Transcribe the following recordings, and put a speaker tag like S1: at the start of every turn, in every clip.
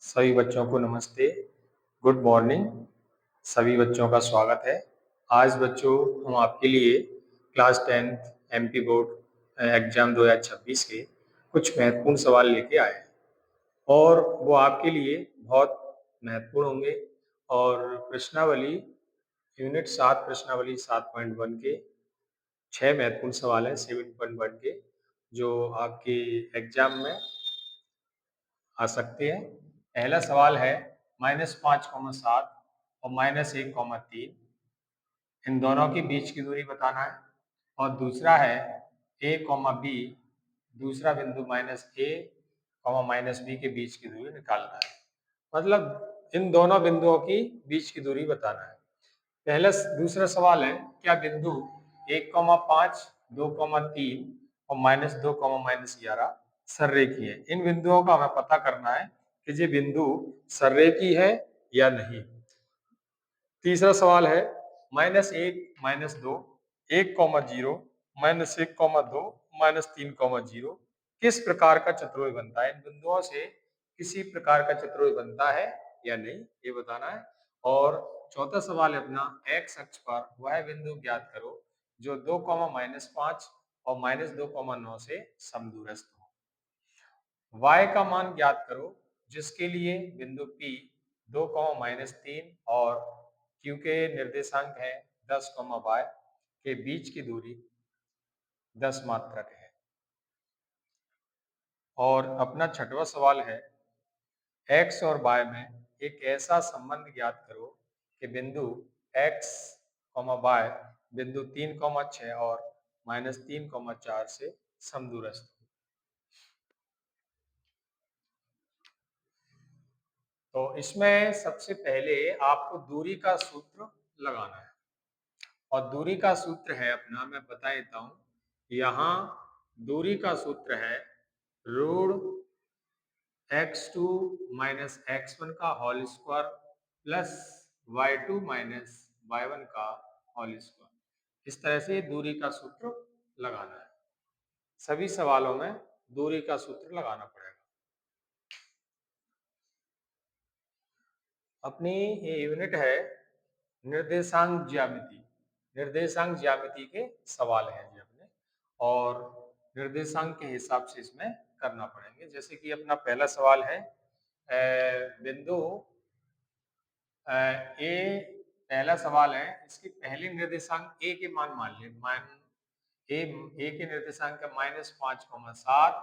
S1: सभी बच्चों को नमस्ते, गुड मॉर्निंग। सभी बच्चों का स्वागत है। आज बच्चों हम आपके लिए class 10th MP board exam 2026 के कुछ महत्वपूर्ण सवाल लेके आए हैं और वो आपके लिए बहुत महत्वपूर्ण होंगे। और प्रश्नावली यूनिट 7 प्रश्नावली 7.1 के 6 महत्वपूर्ण सवाल हैं 7.1 के, जो आपके एग्जाम में आ सकते हैं। पहला सवाल है -5,7 और -1,3, इन दोनों के बीच की दूरी बताना है। और दूसरा है a, b, दूसरा बिंदु -a, -b के बीच की दूरी निकालना है। मतलब इन दोनों बिंदुओं की बीच की दूरी बताना है। दूसरा सवाल है, क्या बिंदु 1,5, 2,3 और -2, -11 सररेखी है। इन बिंदुओं का हमें पता करना है कि ये बिंदु सररेखी है या नहीं। तीसरा सवाल है -1, -2, 1,0, -1,2, -3,0 किस प्रकार का चतुर्भुज बनता है। इन बिंदुओं से किसी प्रकार का चतुर्भुज बनता है या नहीं, ये बताना है। और चौथा सवाल है अपना, एक्स अक्ष पर वह बिंदु ज्ञात करो जो 2, -5 और -2,9 से समदूरस्थ हो। y का मान ज्ञात करो जिसके लिए बिंदु P 2, -3 और Q के निर्देशांक है 10, y के बीच की दूरी 10 मात्रक है। और अपना छठवां सवाल है, x और y में एक ऐसा संबंध ज्ञात करो कि बिंदु x, y बिंदु 3, 6 और -3, 4 से समदूरस्थ हो। तो इसमें सबसे पहले आपको दूरी का सूत्र लगाना है। और दूरी का सूत्र है अपना, मैं बता देता हूं। यहाँ दूरी का सूत्र है √x2 - x1 का whole square plus y2 - y1 का होल स्क्वायर। इस तरह से दूरी का सूत्र लगाना है। सभी सवालों में दूरी का सूत्र लगाना पड़ेगा। अपनी ये यूनिट है निर्देशांक ज्यामिति। निर्देशांक ज्यामिति के सवाल हैं ये अपने, और निर्देशांक के हिसाब से इसमें करना पड़ेंगे। जैसे कि अपना पहला सवाल है, बिंदु ए, पहला सवाल है, इसके पहले निर्देशांक ए के मान ले। ए के निर्देशांक है -5,7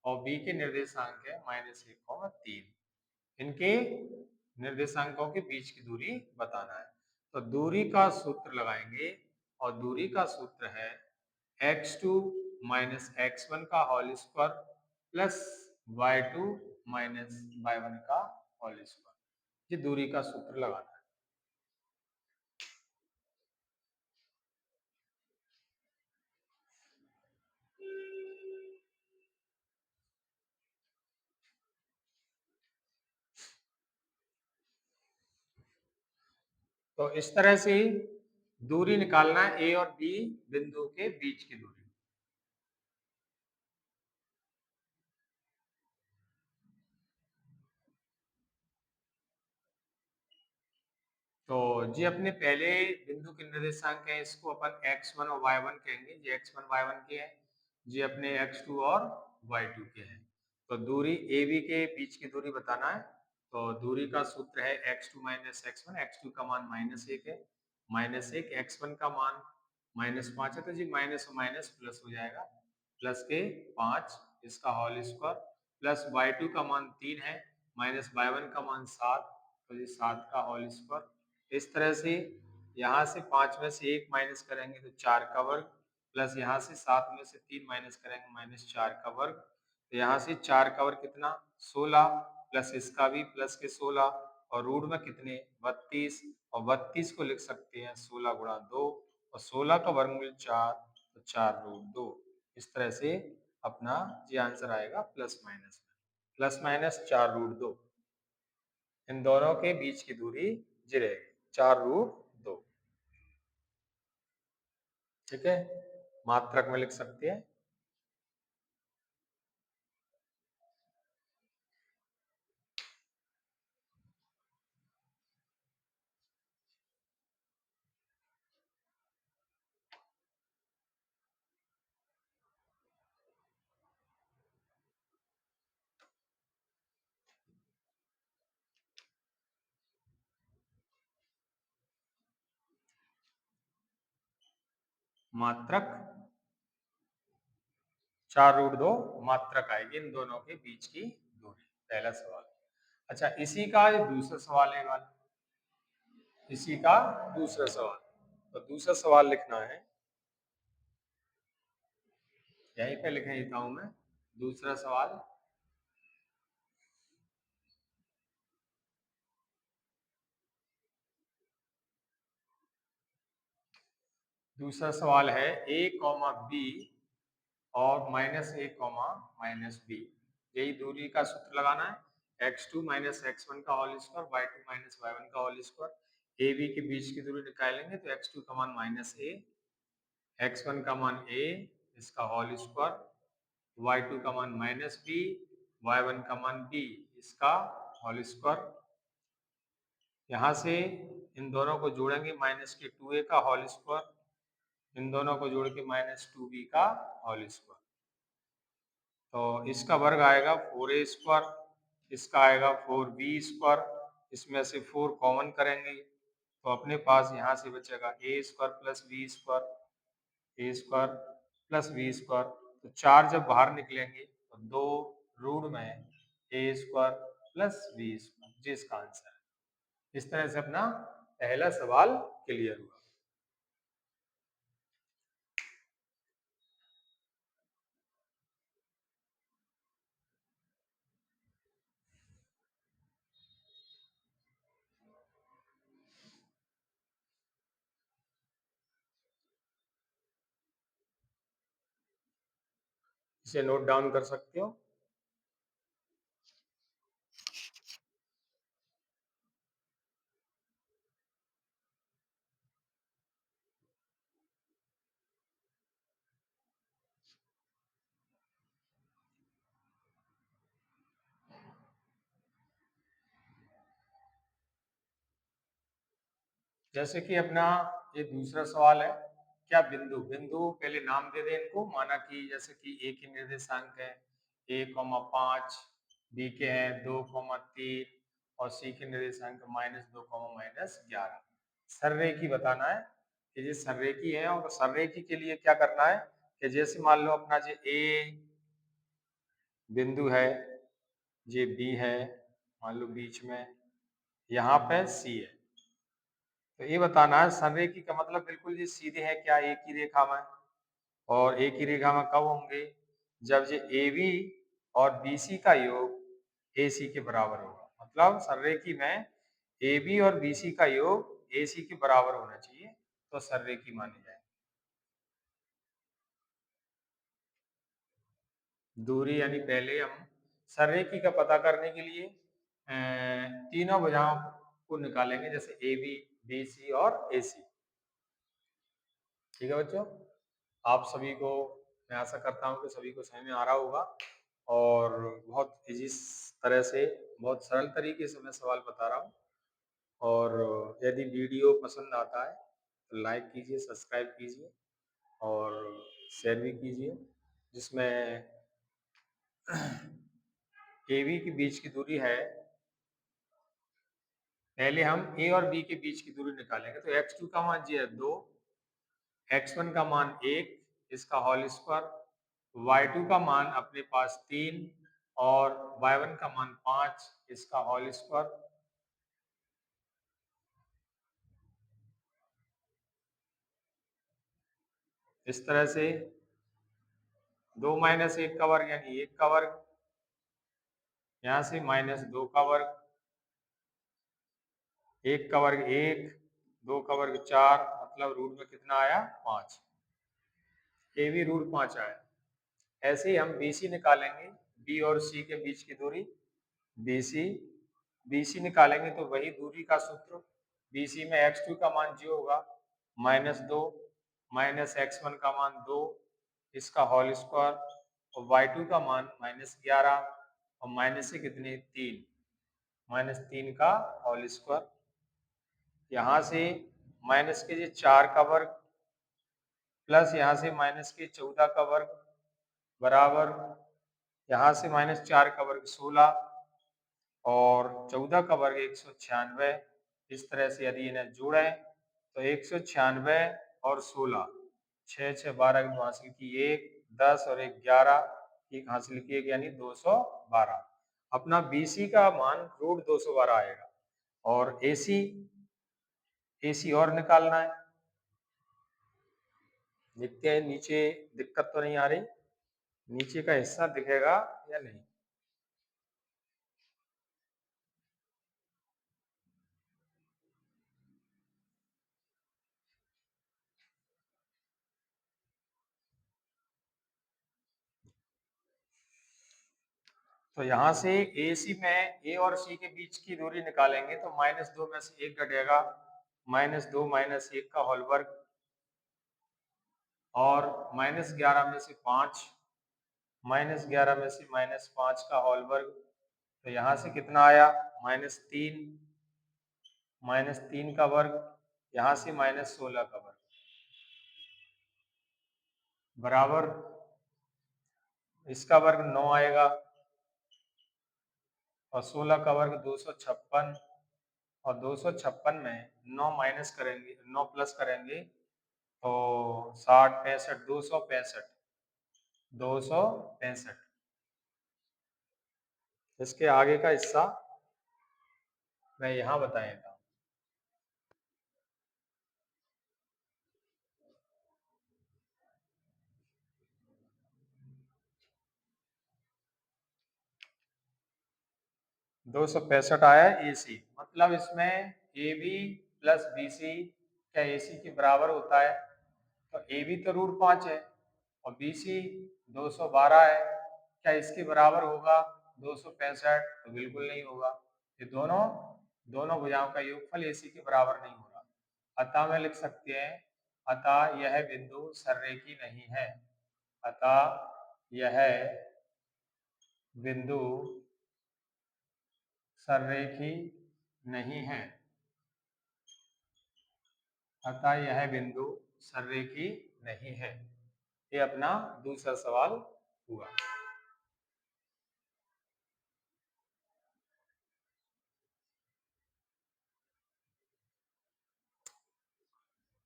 S1: और बी के निर्देशांक है -1,3। इनके निर्देशांकों के बीच की दूरी बताना है। तो दूरी का सूत्र लगाएंगे और दूरी का सूत्र है x2 - x1 का whole square plus y2 - y1 का होल स्क्वायर। ये दूरी का सूत्र लगाना है। तो इस तरह से दूरी निकालना है, ए और बी बिंदु के बीच की दूरी। तो जी अपने पहले बिंदु के निर्देशांक है, इसको अपन x1 और y1 कहेंगे। जी x1 y1 के हैं, जी अपने x2 और y2 के हैं। तो दूरी AB के बीच की दूरी बताना है। तो दूरी का सूत्र है x2 - x1। x2 का मान -1 है, -1, x1 का मान -5 है, तो जी माइनस और माइनस प्लस हो जाएगा, प्लस के 5 इसका होल स्क्वायर प्लस y2 का मान 3 है, माइनस y1 का मान 7, तो जी 7 का होल स्क्वायर। इस तरह से यहाँ से 5 में से 1 माइनस करेंगे तो 4 का वर्ग, प्लस यहाँ से 7 में से 3 माइनस करेंगे -4 का वर्ग। तो यहाँ से 4 का वर्ग कितना 16, प्लस इसका भी प्लस के 16, और रूट में कितने 32, और 32 को लिख सकते हैं 16 गुणा 2, और 16 का वर्गमूल 4, तो 4√2। इस तरह से अपना ये आंसर आएगा प्लस माइनस में, प्लस माइनस 4√2। इन दोनों के बीच की दूरी जी रहेगी 4√2। ठीक है, मात्रक में लिख सकते हैं। मात्रक, 4√2 मात्रक आएगी इन दोनों के बीच की दूरी। पहला सवाल। अच्छा, इसी का दूसरा सवाल है वाला, इसी का दूसरा सवाल। तो दूसरा सवाल लिखना है, यहीं पे लिख देता हूं मैं। दूसरा सवाल, दूसरा सवाल है a, b और -a, -b, यही दूरी का सूत्र लगाना है। x2 - x1 का होल स्क्वायर, y2 - y1 का होल स्क्वायर। ab के बीच की दूरी निकालेंगे तो x2 का मान -a, x1 का मान a, इसका होल स्क्वायर, y2 का मान -b, y1 का मान b, इसका होल स्क्वायर। यहाँ से इन दोनों को जोड़ेंगे, -2a का होल स्क्वायर, इन दोनों को जोड़ के -2b का होल स्क्वायर। तो इसका वर्ग आएगा 4a स्क्वायर, इसका आएगा 4b स्क्वायर, इसमें से 4 कॉमन करेंगे तो अपने पास यहाँ से बचेगा a square plus b square, a square plus b square. तो 4 जब बाहर निकलेंगे तो 2 रूट में a square plus b square, जिसका आंसर है। इस तरह से अपना पहला सवाल क्लियर हुआ। इसे नोट डाउन कर सकते हो। जैसे कि अपना ये दूसरा सवाल है, क्या बिंदु, पहले नाम दे दें इनको, माना कि जैसे कि ए के निर्देशांक है 1,5, बी के हैं 2,3 और सी के निर्देशांक -2, -11। सररेखी बताना है कि ये सररेखी है, और सररेखी के लिए क्या करना है कि जैसे मान लो अपना जो ए बिंदु है, ये बी है, मान लो बीच में, यहाँ पे सी है। तो ये बताना है संरेखी का मतलब बिल्कुल ये सीधे है क्या एक ही रेखा में, और एक ही रेखा में कब होंगे, जब ये AB और BC का योग AC के बराबर होगा। मतलब संरेखी में AB और BC का योग AC के बराबर होना चाहिए तो संरेखी मानी जाए। दूरी यानी पहले हम संरेखी का पता करने के लिए तीनों भुजाओं को निकालेंगे, जैसे AB, BC और AC। ठीक है बच्चों, आप सभी को मैं आशा करता हूँ कि सभी को समझ में आ रहा होगा, और बहुत इजी तरह से, बहुत सरल तरीके से मैं सवाल बता रहा हूँ। और यदि वीडियो पसंद आता है तो लाइक कीजिए, सब्सक्राइब कीजिए और शेयर भी कीजिए। जिसमें AB के बीच की दूरी है, पहले हम A और B के बीच की दूरी निकालेंगे। तो x2 का मान जी है 2, x1 का मान 1, इसका होल स्क्वायर, y2 का मान अपने पास 3 और y1 का मान 5, इसका होल स्क्वायर। इस तरह से 2 - 1 का वर्ग यानी 1 का वर्ग, यहाँ से -2 का वर्ग, 1 का वर्ग 1, 2 का वर्ग 4, मतलब रूट में कितना आया 5, ये भी रूट 5 आया। ऐसे ही हम BC निकालेंगे, B और C के बीच की दूरी, BC निकालेंगे तो वही दूरी का सूत्र, BC में x2 का मान 0 होगा, -2 -x1 का मान 2, इसका होल स्क्वायर, और y2 का मान -11 और माइनस से कितने 3, -3 का होल स्क्वायर। यहाँ से माइनस के ये 4 का वर्ग प्लस यहाँ से -14 का वर्ग बराबर, यहाँ से -4 का वर्ग 16 और 14 का वर्ग 196। इस तरह से यदि इन्हें जोड़ें तो 196 और 16 6 6 12 की हासिल की 1, 10 और 1 11 की हासिल की 1 यानी 212। अपना BC का मान √212 आएगा और AC और निकालना है। देखते हैं नीचे दिक्कत तो नहीं आ रही, नीचे का हिस्सा दिखेगा या नहीं। तो यहाँ से AC में A और C के बीच की दूरी निकालेंगे तो -2 में से 1 घटेगा, -2 -1 का होल वर्ग और -11 में से 5, -11 में से -5 का होल वर्ग। तो यहाँ से कितना आया -3, -3 का वर्ग, यहाँ से -16 का वर्ग बराबर इसका वर्ग 9 आएगा और 16 का वर्ग 256 और 256 में 9 माइनस करेंगे, 9 प्लस करेंगे तो 60 65 265 265। इसके आगे का हिस्सा मैं यहाँ बता देता हूँ। $265 आया AC, मतलब इसमें AB प्लस BC क्या AC के बराबर होता है? तो AB तो √5 है और BC 212 है, क्या इसके बराबर होगा 265? तो बिल्कुल नहीं होगा। ये दोनों भुजाओं का योगफल AC के बराबर नहीं होगा। अतः में लिख सकते हैं, अतः यह बिंदु सररेखी नहीं है। अतः यह बिंदु सररेखी नहीं है। अतः यह बिंदु सररेखी नहीं है। ये अपना दूसरा सवाल हुआ।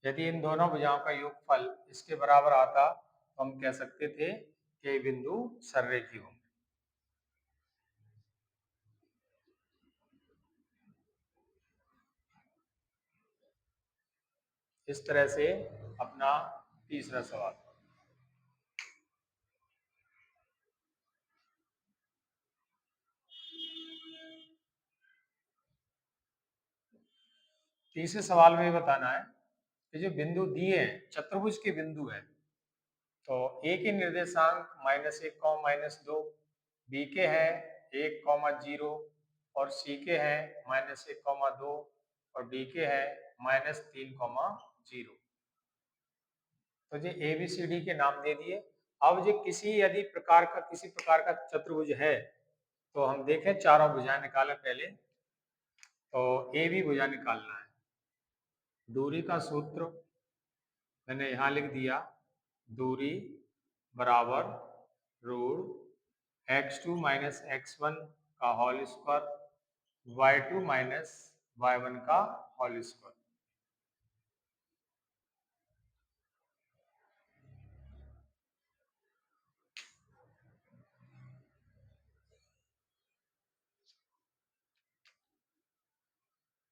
S1: यदि इन दोनों भुजाओं का योगफल इसके बराबर आता तो हम कह सकते थे कि ये बिंदु सररेखी होंगे। इस तरह से अपना तीसरा सवाल। तीसरे सवाल में बताना है कि जो बिंदु दिए हैं चतुर्भुज के बिंदु हैं, तो A के निर्देशांक -1, -2, B के हैं 1, 0 और C के हैं -1, 2 और D के हैं -3, 0। तो ये ABCD के नाम दे दिए। अब जो यदि किसी प्रकार का चतुर्भुज है तो हम देखें चारों भुजाएं निकालें पहले। तो AB भुजा निकालना है। दूरी का सूत्र मैंने यहाँ लिख दिया, दूरी बराबर √x2 - x1 का होल स्क्वायर y2 - y1 का होल स्क्वायर।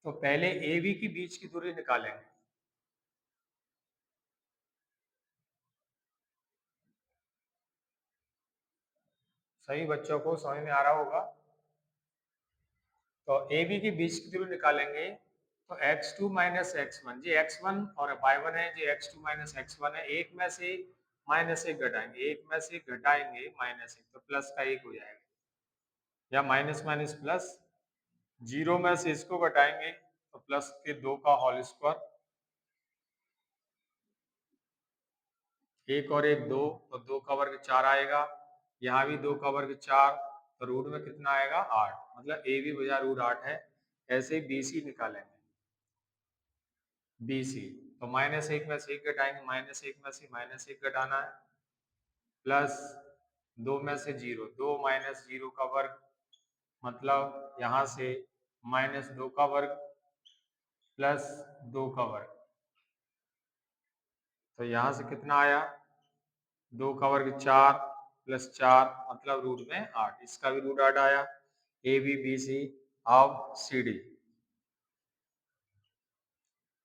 S1: तो पहले AB की बीच की दूरी निकालेंगे। सभी बच्चों को समझ में आ रहा होगा। तो AB की बीच की दूरी निकालेंगे तो x2 - x1, जी x1 और y1 है, जी x2 - x1 है। एक में से -1 घटाएंगे, एक में से घटाएंगे -1 तो प्लस का 1 हो जाएगा, या माइनस माइनस प्लस, 0 में से इसको घटाएंगे तो प्लस के 2 का होल स्क्वायर, 1 और 1 2 तो 2 का वर्ग 4 आएगा, यहाँ भी 2 का वर्ग 4 तो रूट में कितना आएगा 8, मतलब ए भी बजा √8 है। ऐसे ही BC निकालेंगे। BC तो -1 में से 1 घटाएंगे, -1 में से -1 घटाना है, प्लस 2 में से 0, 2 - 0 का वर्ग, मतलब यहाँ से -2 का वर्ग प्लस 2 का वर्ग, तो यहाँ से कितना आया, 2 का वर्ग 4 प्लस 4 मतलब रूट में 8, इसका भी रूट 8 आया। ए बी बी सी अब सी डी,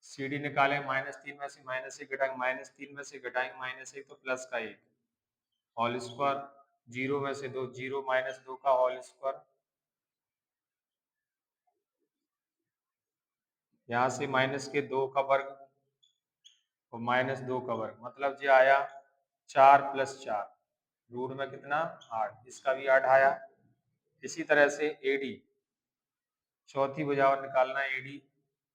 S1: सी डी निकाले, -3 में से -1 घटाएंगे, -3 में से घटाएंगे -1 तो प्लस का 1 होल स्क्वायर, 0 में से 2 0 -2 का होल स्क्वायर, यहाँ से माइनस के 2 का वर्ग और -2 का वर्ग मतलब ये आया 4 प्लस 4 रूट में कितना 8, इसका भी 8 आया। इसी तरह से एडी चौथी भुजा और निकालना है, एडी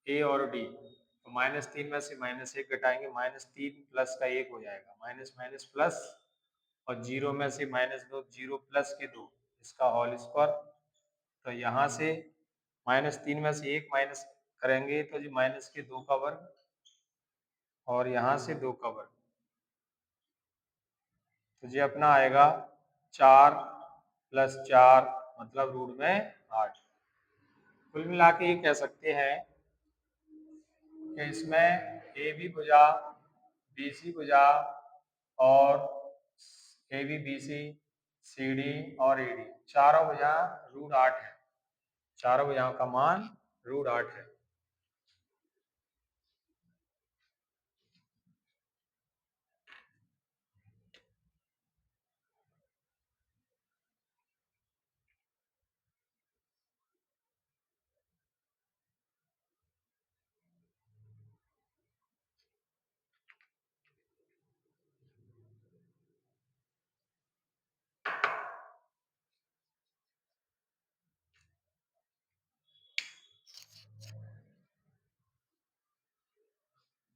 S1: ए और डी, तो -3 में से -1 घटाएंगे, -3 प्लस का 1 हो जाएगा, माइनस माइनस प्लस, और 0 में से -2 0 प्लस के 2 इसका होल स्क्वायर, तो यहाँ से -3 में से 1 माइनस करेंगे तो जी माइनस के 2 का वर्ग और यहाँ से 2 का वर्ग, तो ये अपना आएगा 4 प्लस 4 मतलब रूट में 8। कुल मिला के ये कह सकते हैं कि इसमें ए बी भुजा, बी सी भुजा और A B B C, C D और ए डी चारों भुजा रूट 8 है, चारों भुजाओं का मान रूट 8 है।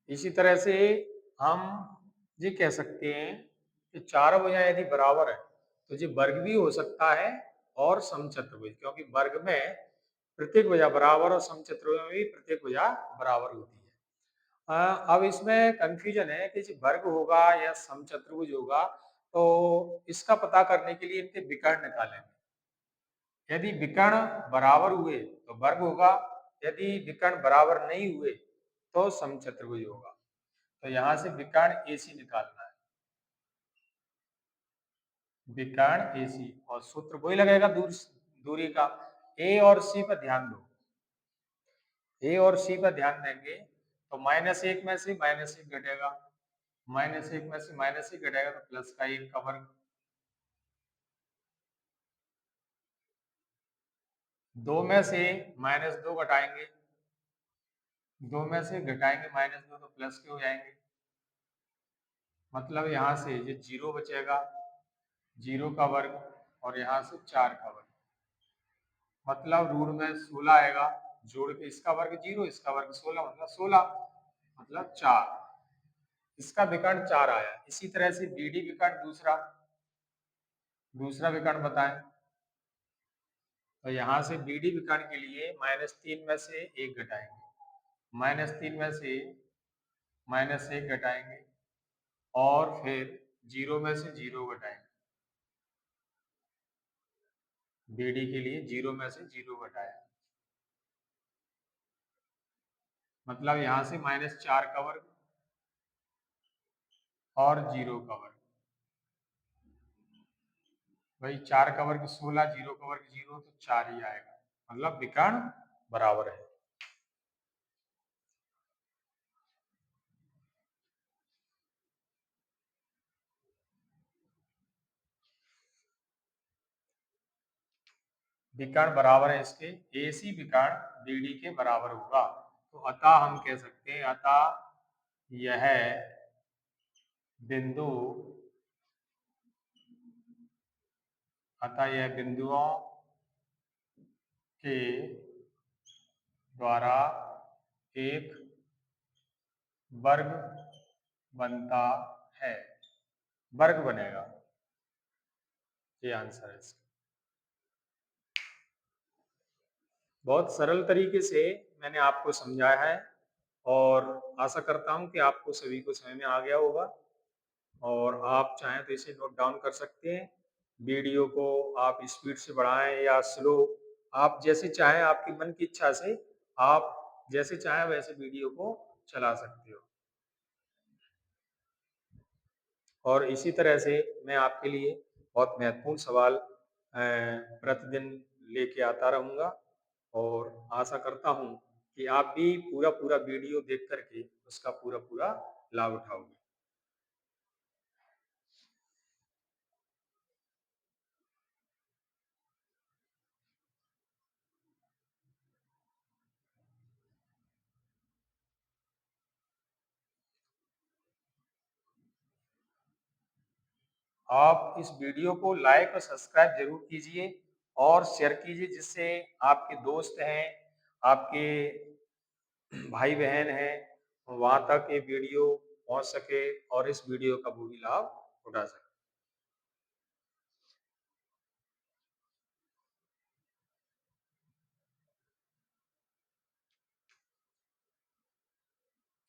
S1: इसी तरह से हम ये कह सकते हैं कि चारों भुजाएं यदि बराबर है तो ये वर्ग भी हो सकता है और समचतुर्भुज, क्योंकि वर्ग में प्रत्येक भुजा बराबर और समचतुर्भुज में भी प्रत्येक भुजा बराबर होती है। अब इसमें कंफ्यूजन है कि ये वर्ग होगा या समचतुर्भुज होगा, तो इसका पता करने के लिए इनके विकर्ण निकालेंगे। यदि विकर्ण बराबर हुए तो वर्ग होगा, यदि विकर्ण बराबर नहीं हुए तो समचतुर्भुज होगा। तो यहाँ से विकर्ण AC निकालना है, विकर्ण AC, और सूत्र वही लगेगा दूरी का। A और C पर ध्यान दो, A और C पर ध्यान देंगे तो -1 में से -1 घटेगा, -1 में से -1 घटेगा तो प्लस का 1 का वर्ग, 2 में से -2 घटाएंगे, 2 में से घटाएंगे -2 तो प्लस के हो जाएंगे, मतलब यहाँ से ये 0 बचेगा, 0 का वर्ग और यहाँ से 4 का वर्ग, मतलब रूट में 16 आएगा, जोड़ के इसका वर्ग 0 इसका वर्ग 16 मतलब 16 मतलब 4, इसका विकर्ण 4 आया। इसी तरह से BD विकर्ण दूसरा विकर्ण बताएं, तो यहाँ से BD विकर्ण के लिए -3 में से 1 घटाएंगे, -3 में से -1 घटाएंगे और फिर 0 में से 0 घटाएंगे, BD के लिए 0 में से 0 घटाया, मतलब यहाँ से -4 का वर्ग और 0 का वर्ग, भाई 4 का वर्ग 16, 0 का वर्ग 0 तो 4 ही आएगा, मतलब विकर्ण बराबर है। विकर्ण बराबर है इसके, AC विकर्ण BD के बराबर होगा, तो अतः हम कह सकते हैं अतः यह बिंदु, अतः यह बिंदुओं के द्वारा एक वर्ग बनता है, वर्ग बनेगा, ये आंसर है इसका। बहुत सरल तरीके से मैंने आपको समझाया है और आशा करता हूं कि आपको सभी को समझ में आ गया होगा, और आप चाहें तो इसे नोट डाउन कर सकते हैं। वीडियो को आप स्पीड से बढ़ाएं या स्लो, आप जैसे चाहें, आपकी मन की इच्छा से आप जैसे चाहें वैसे वीडियो को चला सकते हो। और इसी तरह से मैं आपके लिए बहुत महत्वपूर्ण सवाल प्रतिदिन लेके आता रहूँगा और आशा करता हूँ कि आप भी पूरा वीडियो देख करके उसका पूरा लाभ उठाओगे। आप इस वीडियो को लाइक और सब्सक्राइब जरूर कीजिए और शेयर कीजिए, जिससे आपके दोस्त हैं, आपके भाई बहन हैं, वहां तक ये वीडियो पहुंच सके और इस वीडियो का वो भी लाभ उठा सके।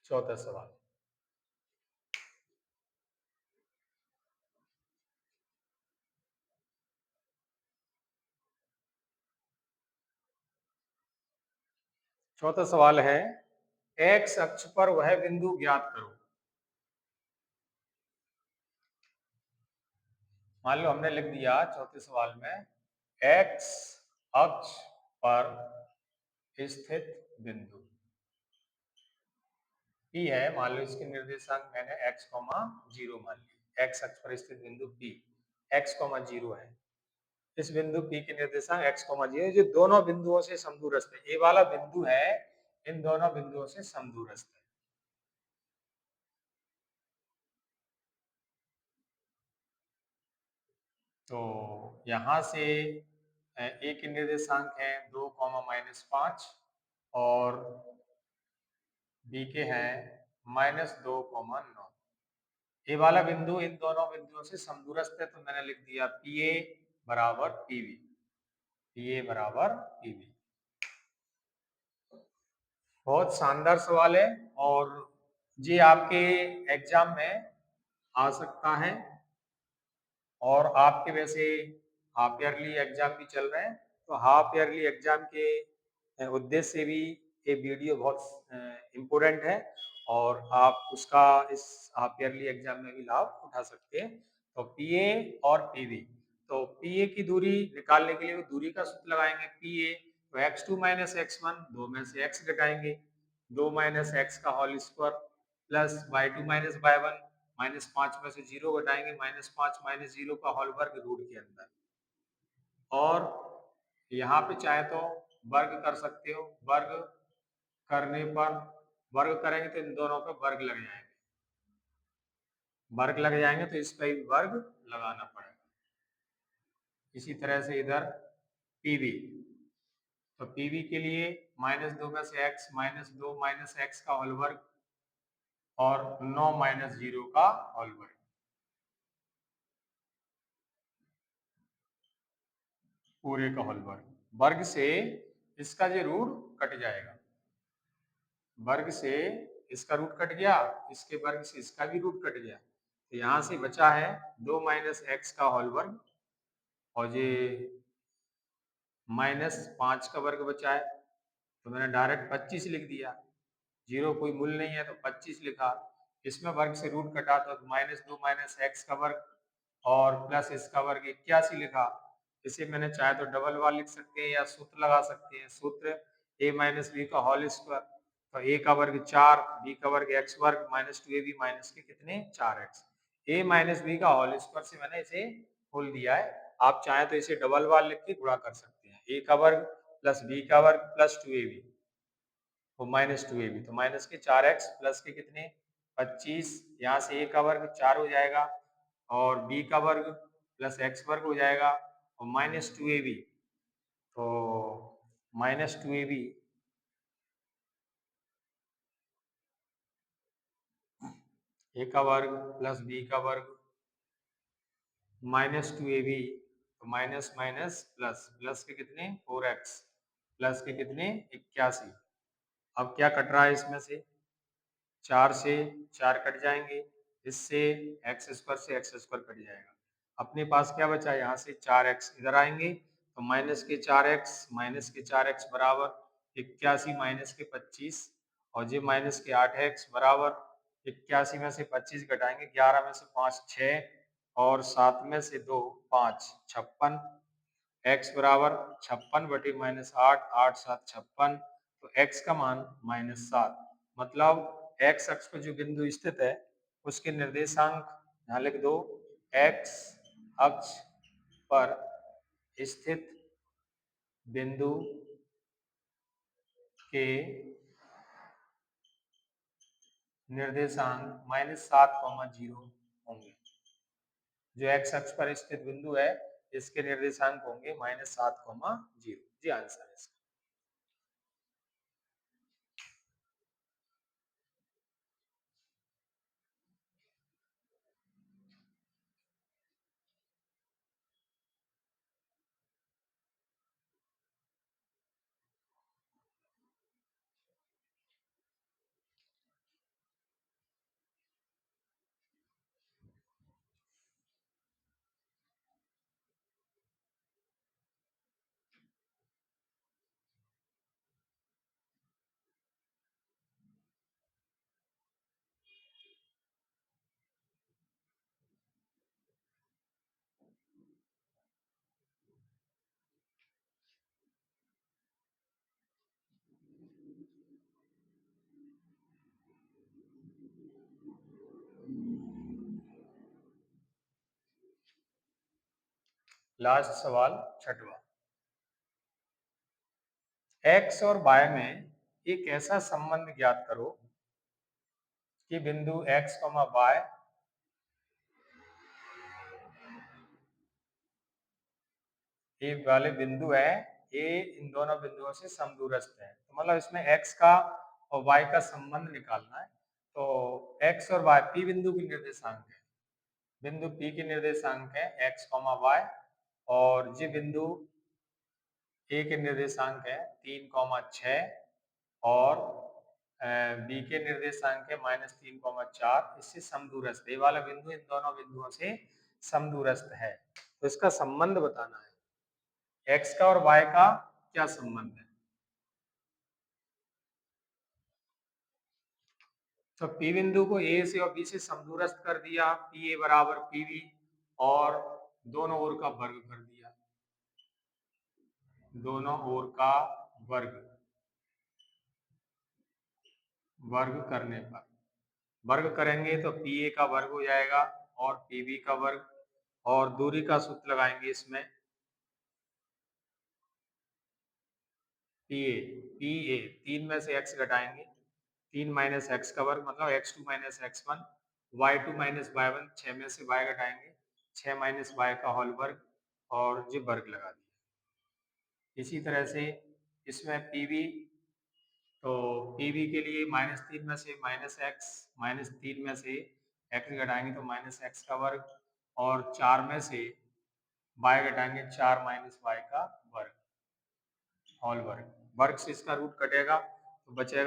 S1: चौथा सवाल। चौथा सवाल है, एक्स अक्ष पर वह बिंदु ज्ञात करो। मान लो हमने लिख दिया चौथे सवाल में, एक्स अक्ष पर स्थित बिंदु P है। मान लो इसके निर्देशांक मैंने x, 0 मान लिया। एक्स अक्ष पर स्थित बिंदु P x, 0 है। इस बिंदु P के निर्देशांक x, 0 जो दोनों बिंदुओं से समदूरस्थ है। ये वाला बिंदु है, इन दोनों बिंदुओं से समदूरस्थ है। तो यहां से ए के निर्देशांक है 2, -5 और बी के हैं -2, 9। ये वाला बिंदु इन दोनों बिंदुओं से समदूरस्थ है, तो मैंने लिख दिया पी ए बराबर पीबी। पी ए बराबर पीबी। बहुत शानदार सवाल है और ये आपके एग्जाम में आ सकता है। और आपके वैसे हाफ ईयरली एग्जाम भी चल रहे हैं, तो हाफ ईयरली एग्जाम के उद्देश्य से भी ये वीडियो बहुत इम्पोर्टेंट है और आप उसका इस हाफ ईयरली एग्जाम में भी लाभ उठा सकते हैं। तो पीए और पीवी, तो पीए की दूरी निकालने के लिए दूरी का सूत्र लगाएंगे पीए, तो x2 - x1, दो में से x घटाएंगे, 2 - x का whole square plus y2 - y1, -5 में से 0 घटाएंगे, -5 - 0 का होल वर्ग रूट के अंदर। और यहाँ पे चाहे तो वर्ग कर सकते हो, वर्ग करने पर वर्ग करेंगे तो इन दोनों पे वर्ग लग जाएंगे, वर्ग लग जाएंगे तो इस पे भी वर्ग लगाना पड़ेगा। इसी तरह से इधर पीवी, तो पीवी के लिए -2 में से x, -2 - x का होल वर्ग और 9 - 0 का होल वर्ग, पूरे का होल वर्ग। वर्ग से इसका जो रूट कट जाएगा, वर्ग से इसका रूट कट गया, इसके वर्ग से इसका भी रूट कट गया, तो यहाँ से बचा है 2 - x का होल वर्ग और ये -5 का वर्ग बचा है, तो मैंने डायरेक्ट 25 लिख दिया। 0 कोई मूल नहीं है तो 25 लिखा। इसमें वर्ग से रूट कटा तो -2 - x का वर्ग और प्लस इसका वर्ग 81 लिखा। इसे मैंने चाहे तो डबल बार लिख सकते हैं या सूत्र लगा सकते हैं। सूत्र a - b का होल स्क्वायर, तो a का वर्ग 4, b का वर्ग x वर्ग -2ab माइनस के कितने 4x। a - b का होल स्क्वायर से मैंने इसे खोल दिया है। आप चाहे तो इसे डबल बार लिख के गुणा कर सकते हैं। a का वर्ग प्लस b का वर्ग प्लस 2ab, तो -2ab, तो माइनस के 4x प्लस के कितने 25। यहाँ से a का वर्ग 4 हो जाएगा और b का वर्ग प्लस x वर्ग हो जाएगा और -2ab, तो -2ab a का वर्ग प्लस b का वर्ग -2ab, तो माइनस माइनस प्लस, प्लस के कितने 4x प्लस के कितने 81। अब क्या कट रहा है इसमें से, 4 से 4 कट जाएंगे, इससे एक्स स्क्वायर से एक्स स्क्वायर कट जाएगा। अपने पास क्या बचा, यहाँ से 4x इधर आएंगे तो माइनस के 4x बराबर 81 माइनस के 25 और ये -8x बराबर 81 में से 25 घटाएंगे, 11 में से 5 6 और 7 में से 2 5, 56। x बराबर 56 बटे -8, 8 7 56, तो x का मान -7। मतलब x अक्ष पर जो बिंदु स्थित है उसके निर्देशांक यहाँ लिख दो। x अक्ष पर स्थित बिंदु के निर्देशांक -7,0 होंगे। जो x अक्ष पर स्थित बिंदु है इसके निर्देशांक होंगे -7,0। जी आंसर है इसका। लास्ट सवाल छठवां। x और y में एक ऐसा संबंध ज्ञात करो कि बिंदु x, y ये वाले बिंदु है ये इन दोनों बिंदुओं से समदूरस्थ है। तो मतलब इसमें x का और y का संबंध निकालना है। तो x और y p बिंदु की निर्देशांक है, बिंदु P के निर्देशांक है x, y और ये बिंदु A के निर्देशांक है 3,6 और B के निर्देशांक है -3,4। इससे समदूरस्थ ये वाला बिंदु इन दोनों बिंदुओं से समदूरस्थ है। तो इसका संबंध बताना है, x का और y का क्या संबंध है। तो P बिंदु को A से और B से समदूरस्थ कर दिया, PA बराबर PB और दोनों ओर का वर्ग कर दिया, दोनों ओर का वर्ग करने पर वर्ग करेंगे तो PA का वर्ग हो जाएगा और PB का वर्ग और दूरी का सूत्र लगाएंगे इसमें PA 3 में से x घटाएंगे, 3 माइनस एक्स का वर्ग मतलब x2 minus x1, y2 minus y1, 6 में से y घटाएंगे 6 माइनस y का होल वर्ग और ये वर्ग लगा दिया। इसी तरह से इसमें PB, तो PB के लिए -3 में से -3 में से x घटाएंगे तो -x का वर्ग और 4 में से y घटाएंगे 4 माइनस y का वर्ग होल वर्ग। वर्ग से इसका रूट कटेगा तो बचेगा